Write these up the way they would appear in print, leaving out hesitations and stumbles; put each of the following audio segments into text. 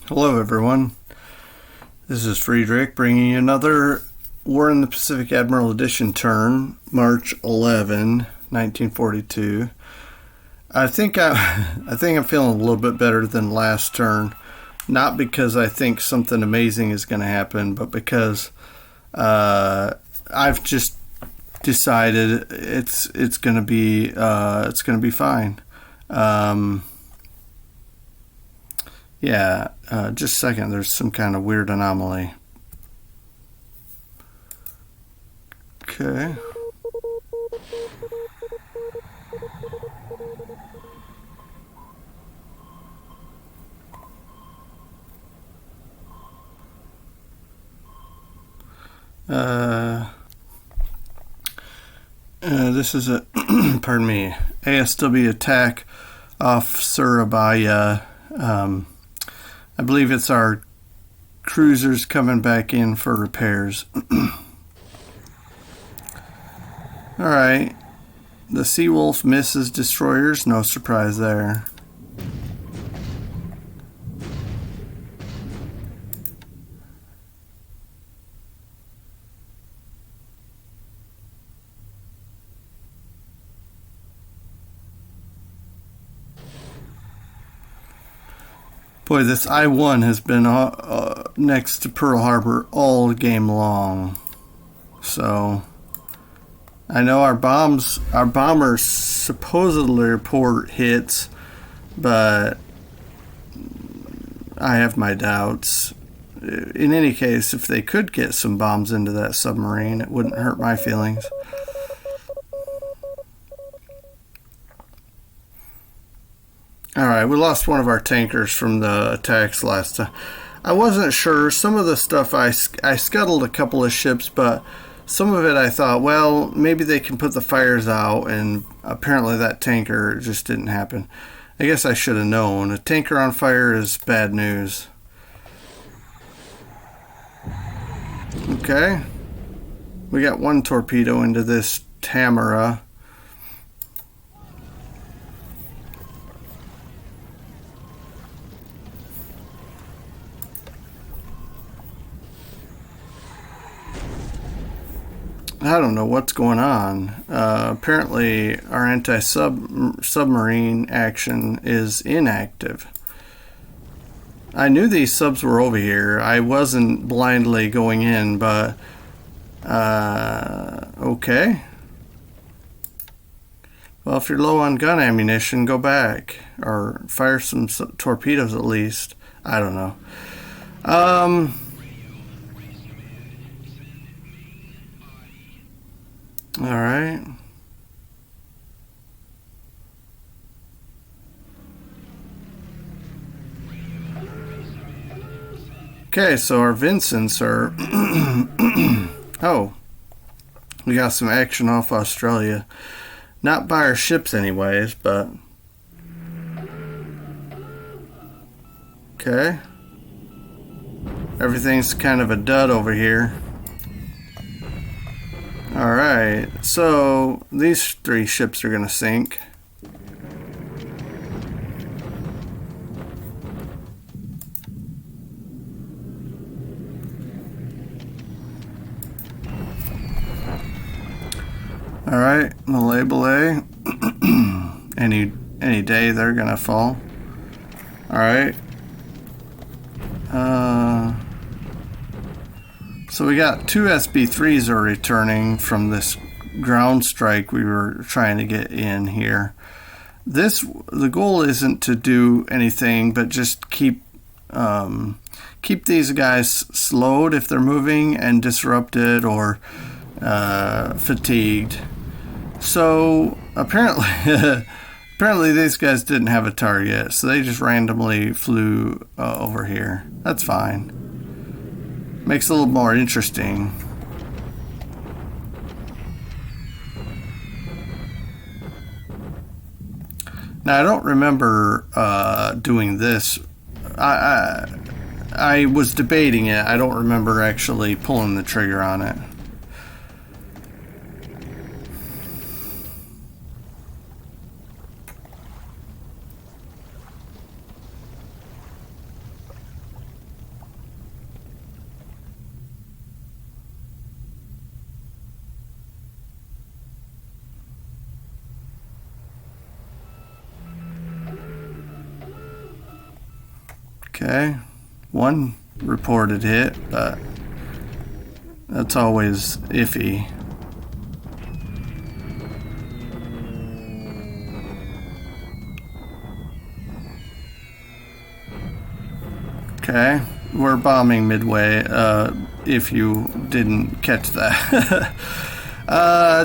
Hello, everyone. This is Friedrich bringing you another War in the Pacific Admiral Edition turn, March 11, 1942. I think I'm feeling a little bit better than last turn, not because I think something amazing is going to happen, but because I've just decided it's going to be fine. Just a second. There's some kind of weird anomaly. Okay. This is a, pardon me, ASW attack off Surabaya. I believe it's our cruisers coming back in for repairs. Alright. The Seawolf misses destroyers. No surprise there. Boy, this I-1 has been next to Pearl Harbor all game long. So, I know our bombers supposedly report hits, but I have my doubts. In any case, if they could get some bombs into that submarine, it wouldn't hurt my feelings. Alright, we lost one of our tankers from the attacks last time. I wasn't sure. Some of the stuff I scuttled a couple of ships, but some of it I thought, well, maybe they can put the fires out, and apparently that tanker just didn't happen. I guess I should have known. A tanker on fire is bad news. Okay. We got one torpedo into this Tamara. I don't know what's going on. Apparently, our anti-submarine action is inactive. I knew these subs were over here. I wasn't blindly going in, but okay. Well, if you're low on gun ammunition, go back or fire some torpedoes at least. I don't know. All right. Okay, so our Vincents are... oh, we got some action off Australia. Not by our ships anyways, but... okay. Everything's kind of a dud over here. Alright, so these three ships are going to sink. Alright, Malay Belay. any day they're going to fall. Alright. So we got two SB3s are returning from this ground strike we were trying to get in here. The goal isn't to do anything but just keep these guys slowed if they're moving and disrupted or fatigued. So apparently these guys didn't have a target, so they just randomly flew over here. That's fine. Makes it a little more interesting. Now I don't remember doing this. I was debating it. I don't remember actually pulling the trigger on it. Okay, one reported hit, but that's always iffy. Okay, we're bombing midway, if you didn't catch that.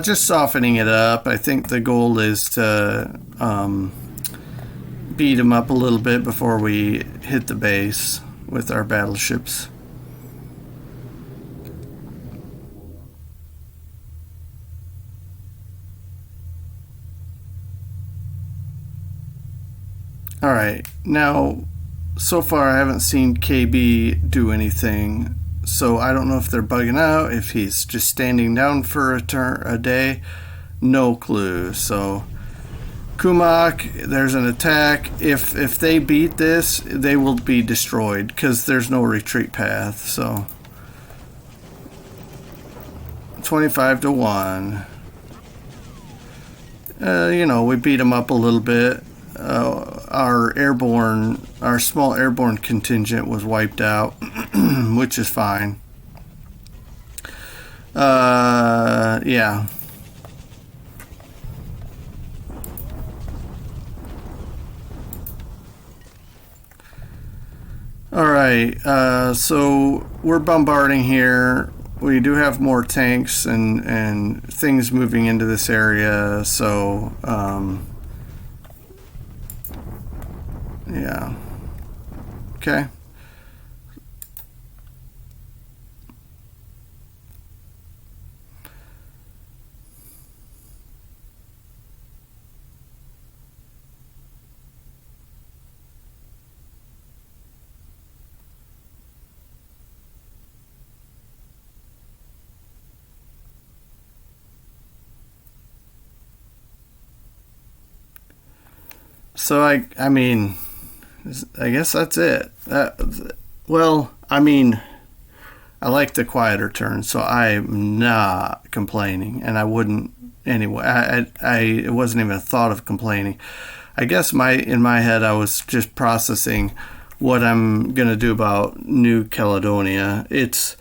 Just softening it up. I think the goal is to beat them up a little bit before we hit the base with our battleships. Alright, now so far I haven't seen KB do anything, so I don't know if they're bugging out, if he's just standing down for a day. No clue. So Koumac, there's an attack. If they beat this, they will be destroyed because there's no retreat path. So 25-1. You know, we beat them up a little bit. Our small airborne contingent was wiped out, which is fine. Yeah. Alright, so we're bombarding here. We do have more tanks and things moving into this area, so, yeah. Okay. So I mean, I guess that's it. Well, I mean, I like the quieter turn, so I'm not complaining, and I wouldn't anyway. It wasn't even a thought of complaining. I guess in my head I was just processing what I'm gonna do about New Caledonia. It's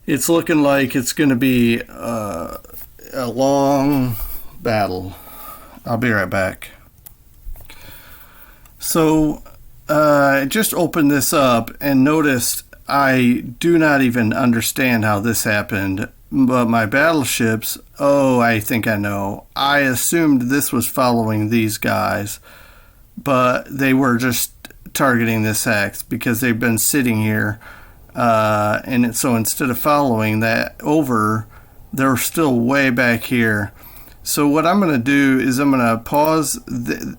looking like it's gonna be a long battle. I'll be right back. So I just opened this up and noticed I do not even understand how this happened, but my battleships, oh, I think I know. I assumed this was following these guys, but they were just targeting this hex because they've been sitting here, and so instead of following that over, they're still way back here. So what I'm going to do is I'm going to pause.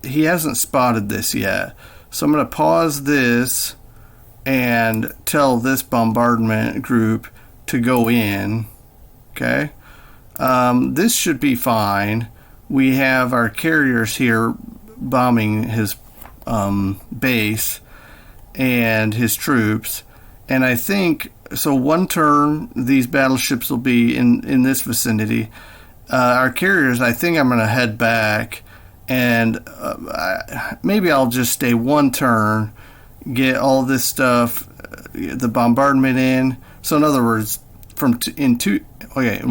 He hasn't spotted this yet. So I'm going to pause this and tell this bombardment group to go in. Okay. This should be fine. We have our carriers here bombing his base and his troops. And I think, so one turn, these battleships will be in this vicinity. Our carriers, I think I'm going to head back, and maybe I'll just stay one turn, get all this stuff, the bombardment in. So in other words, in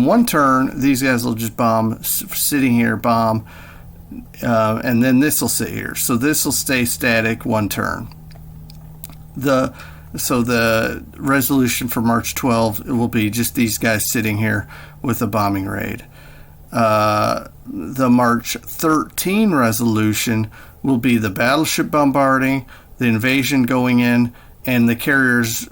one turn, these guys will just bomb, sitting here, bomb, and then this will sit here. So this will stay static one turn. So the resolution for March 12th, it will be just these guys sitting here with a bombing raid. The March 13 resolution will be the battleship bombarding, the invasion going in, and the carriers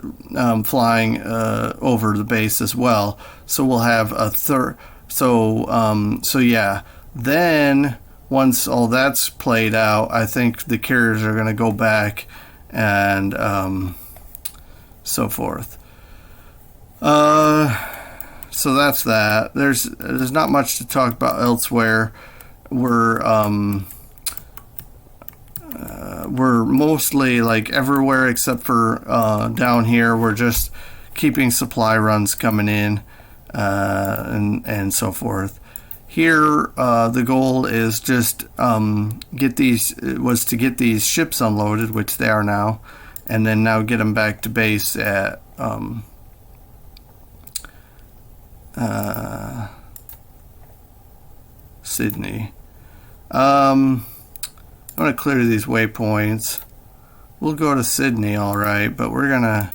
flying over the base as well. So we'll have a third. So yeah. Then once all that's played out, I think the carriers are going to go back and so forth. So that's that. There's not much to talk about elsewhere. We're mostly like everywhere except for down here. We're just keeping supply runs coming in and so forth. Here, the goal is just get these ships unloaded, which they are now, and then now get them back to base at Sydney. I'm going to clear these waypoints. We'll go to Sydney, alright, but we're going to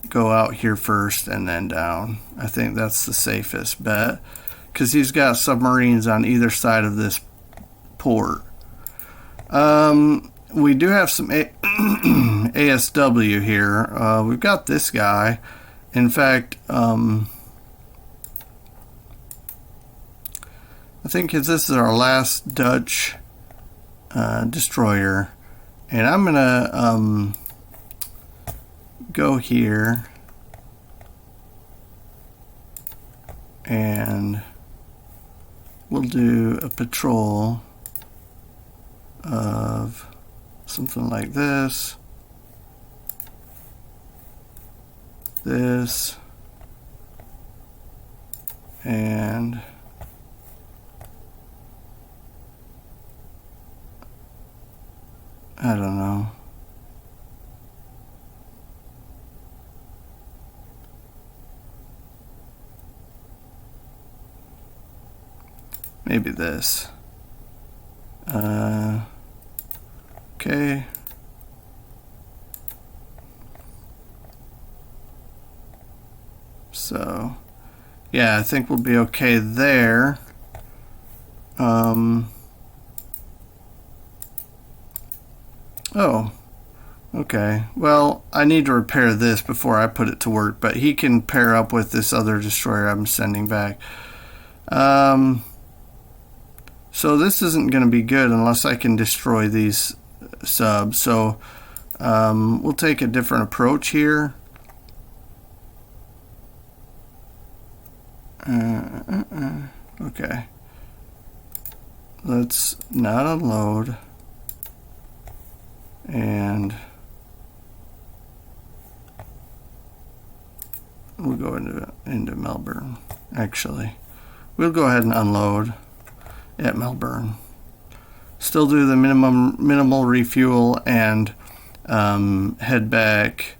go out here first and then down. I think that's the safest bet, because he's got submarines on either side of this port. We do have some ASW here. We've got this guy. In fact, I think this is our last Dutch destroyer, and I'm gonna go here and we'll do a patrol of something like this, and I don't know. Maybe this. Okay. So, yeah, I think we'll be okay there. Oh, okay. Well, I need to repair this before I put it to work, but he can pair up with this other destroyer I'm sending back. So this isn't going to be good unless I can destroy these subs. So we'll take a different approach here. Okay. Let's not unload. And we'll go into Melbourne. Actually, we'll go ahead and unload at Melbourne. Still do the minimal refuel and head back.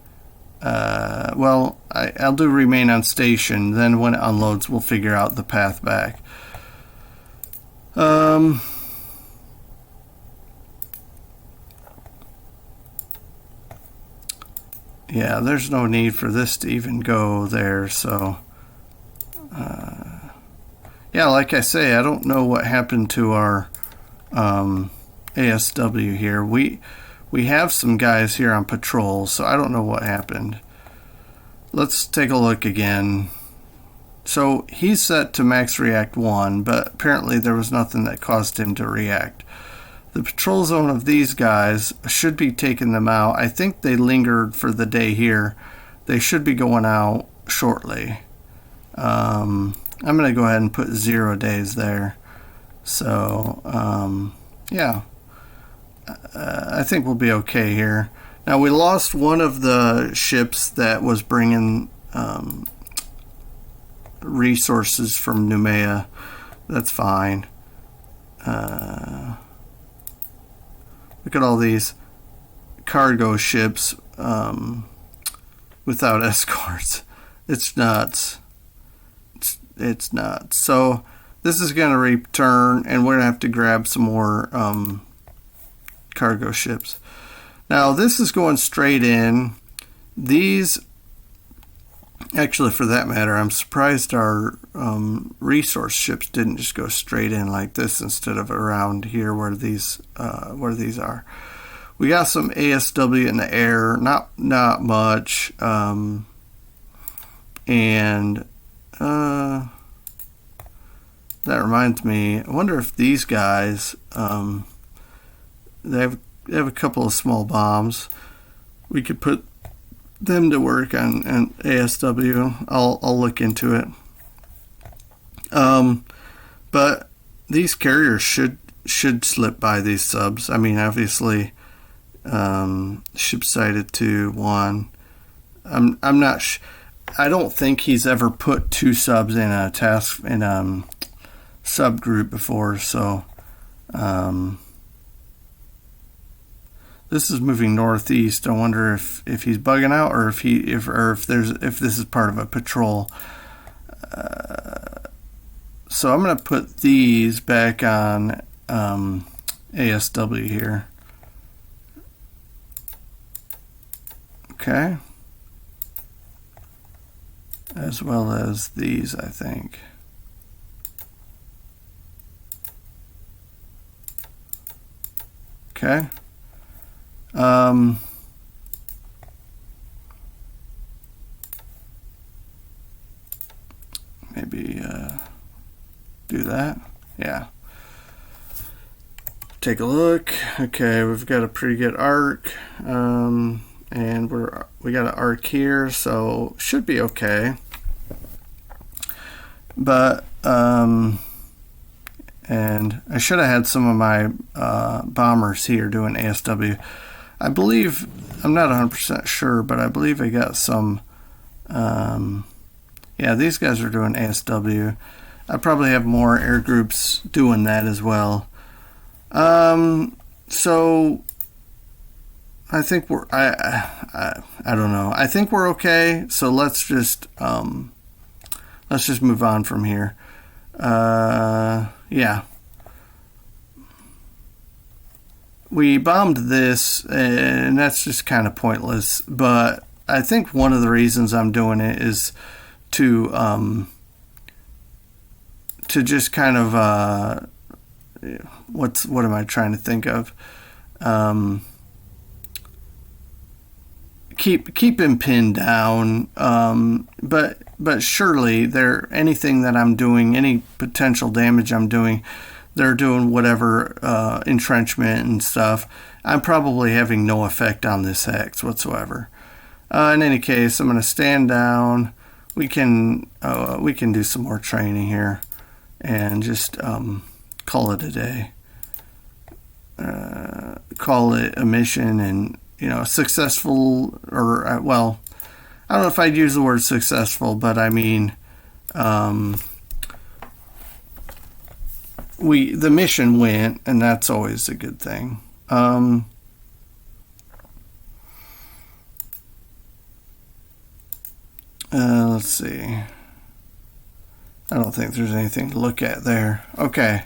Well, I'll do remain on station. Then when it unloads, we'll figure out the path back. Yeah, there's no need for this to even go there, so yeah, like I say, I don't know what happened to our ASW here. We have some guys here on patrol, so I don't know what happened. Let's take a look again. So he's set to max react 1, but apparently there was nothing that caused him to react. The patrol zone of these guys should be taking them out. I think they lingered for the day here. They should be going out shortly. I'm going to go ahead and put 0 days there. So, yeah. I think we'll be okay here. Now, we lost one of the ships that was bringing resources from Noumea. That's fine. Look at all these cargo ships without escorts. It's nuts. It's nuts. So this is going to return, and we're going to have to grab some more cargo ships. Now this is going straight in. These, actually, for that matter, I'm surprised our resource ships didn't just go straight in like this instead of around here where these are. We got some ASW in the air, not much, and that reminds me. I wonder if these guys they have a couple of small bombs. We could put them to work on ASW. I'll look into it. But these carriers should slip by these subs. I mean, obviously, ship sighted 2, 1. I'm not. I don't think he's ever put 2 subs in a task in subgroup before. So this is moving northeast. I wonder if he's bugging out, or if this is part of a patrol. So I'm going to put these back on ASW here. Okay. As well as these, I think. Okay. Maybe do that. Yeah. Take a look. Okay, we've got a pretty good arc, and we got an arc here, so should be okay. But and I should have had some of my bombers here doing ASW. I believe, I'm not 100% sure, but I believe I got some. Yeah, these guys are doing ASW. I probably have more air groups doing that as well. So I think I don't know. I think we're okay. So let's just move on from here. Yeah. We bombed this, and that's just kind of pointless. But I think one of the reasons I'm doing it is to just kind of what am I trying to think of? Keep him pinned down. But surely anything that I'm doing, any potential damage I'm doing, they're doing whatever entrenchment and stuff. I'm probably having no effect on this hex whatsoever. In any case, I'm going to stand down. We can do some more training here, and just call it a day. Call it a mission, and successful, or well, I don't know if I'd use the word successful, but I mean, the mission went, and that's always a good thing. Let's see. I don't think there's anything to look at there. Okay.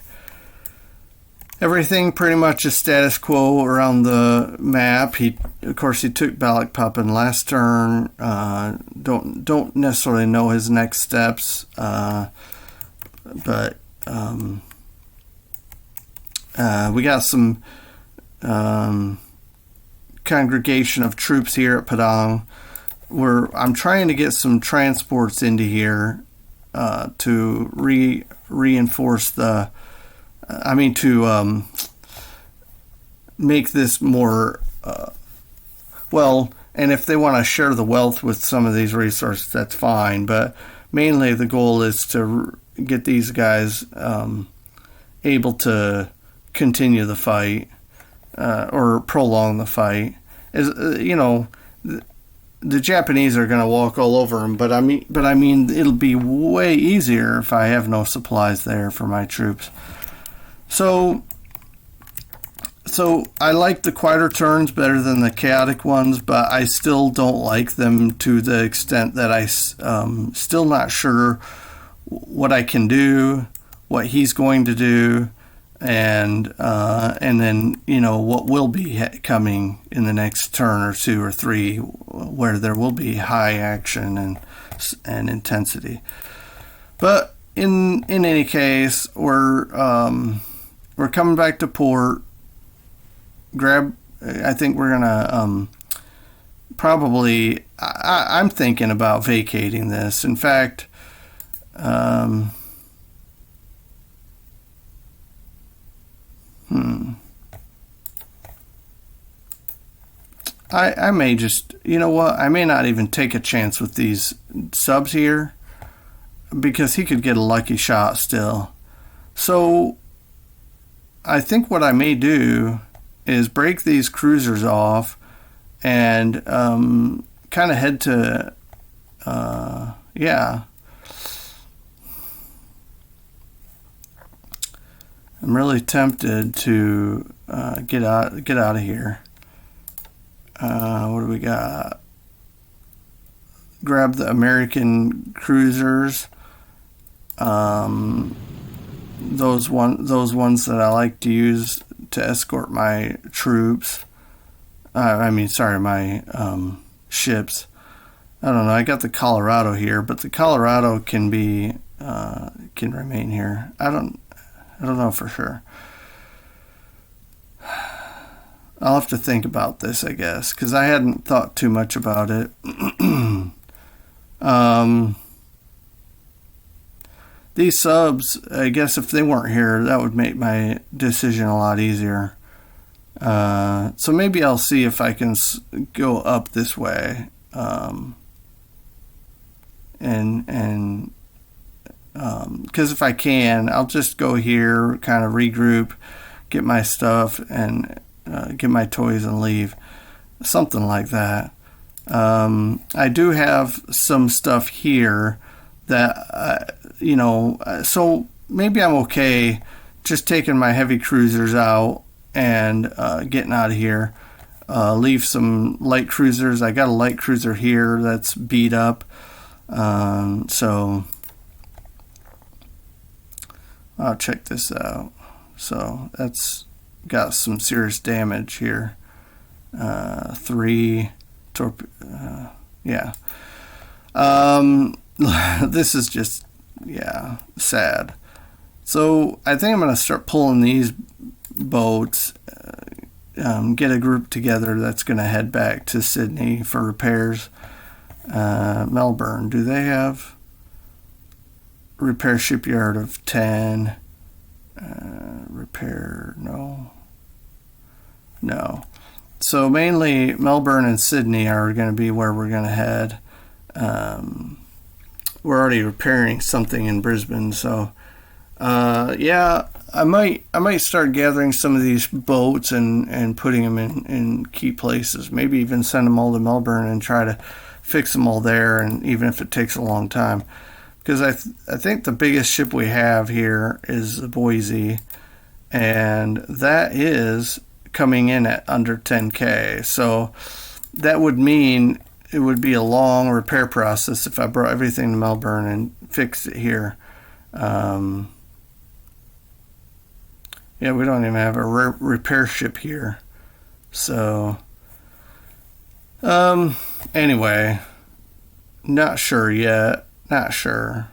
Everything pretty much is status quo around the map. Of course, he took Balikpapan last turn. Don't necessarily know his next steps, but we got some congregation of troops here at Padang. I'm trying to get some transports into here to reinforce to make this more well, and if they want to share the wealth with some of these resources, that's fine, but mainly the goal is to get these guys able to continue the fight or prolong the fight. The Japanese are going to walk all over them, but I mean, it'll be way easier if I have no supplies there for my troops. So I like the quieter turns better than the chaotic ones, but I still don't like them to the extent that still not sure what I can do, what he's going to do, and then what will be coming in the next turn or two or three, where there will be high action and intensity. But in any case, we're coming back to port. I think we're gonna probably. I'm thinking about vacating this. In fact, I may just, I may not even take a chance with these subs here, because he could get a lucky shot still. So I think what I may do is break these cruisers off and kind of head to, yeah. I'm really tempted to get out of here. What do we got? Grab the American cruisers. Those ones that I like to use to escort my troops. My ships. I don't know. I got the Colorado here, but the Colorado can remain here. I don't know for sure. I'll have to think about this, I guess, because I hadn't thought too much about it. These subs, I guess if they weren't here, that would make my decision a lot easier. So maybe I'll see if I can go up this way. Because if I can, I'll just go here, kind of regroup, get my stuff, and get my toys and leave. Something like that. I do have some stuff here that, so maybe I'm okay just taking my heavy cruisers out and getting out of here. Leave some light cruisers. I got a light cruiser here that's beat up. So I'll check this out. So that's got some serious damage here. 3 torpedoes. Yeah. This is just, sad. So I think I'm going to start pulling these boats, get a group together that's going to head back to Sydney for repairs. Melbourne, do they have repair shipyard of 10? Repair, no. So mainly Melbourne and Sydney are going to be where we're going to head. We're already repairing something in Brisbane, so I might start gathering some of these boats and putting them in key places. Maybe even send them all to Melbourne and try to fix them all there, and even if it takes a long time. Because I think the biggest ship we have here is the Boise, and that is coming in at under 10K. So that would mean it would be a long repair process if I brought everything to Melbourne and fixed it here. We don't even have a repair ship here. So, anyway, not sure yet. Not sure.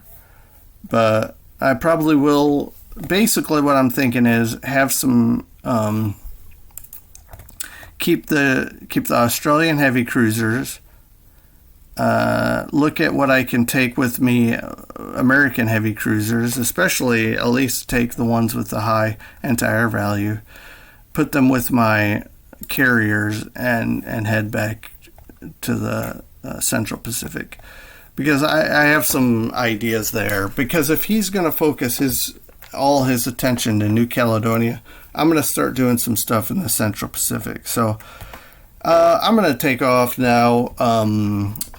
But I probably will. Basically, what I'm thinking is have some, keep the Australian heavy cruisers. Look at what I can take with me, American heavy cruisers, especially at least take the ones with the high anti-air value, put them with my carriers and head back to the Central Pacific, because I have some ideas there. Because if he's going to focus all his attention to New Caledonia, I'm going to start doing some stuff in the Central Pacific. So I'm going to take off now.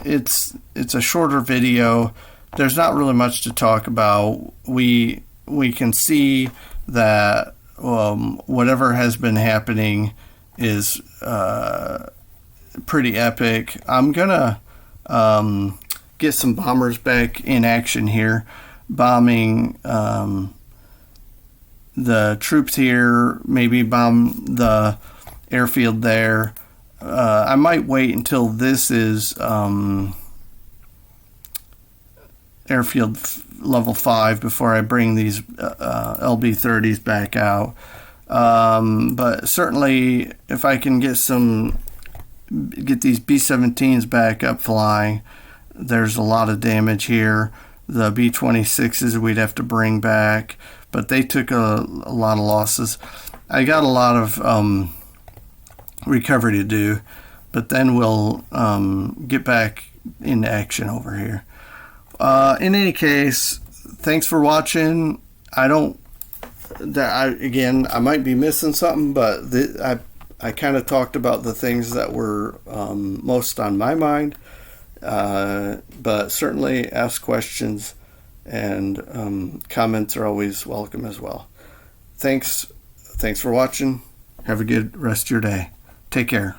It's a shorter video. There's not really much to talk about. We can see that whatever has been happening is pretty epic. I'm going to get some bombers back in action here, bombing the troops here, maybe bomb the airfield there. I might wait until this is airfield level 5 before I bring these LB-30s back out. But certainly if I can get these B-17s back up flying, there's a lot of damage here. The B-26s we'd have to bring back, but they took a lot of losses. I got a lot of recovery to do, but then we'll get back into action over here. In any case, thanks for watching. I might be missing something, but I kind of talked about the things that were most on my mind. But certainly ask questions, and comments are always welcome as well. Thanks for watching. Have a good rest of your day. Take care.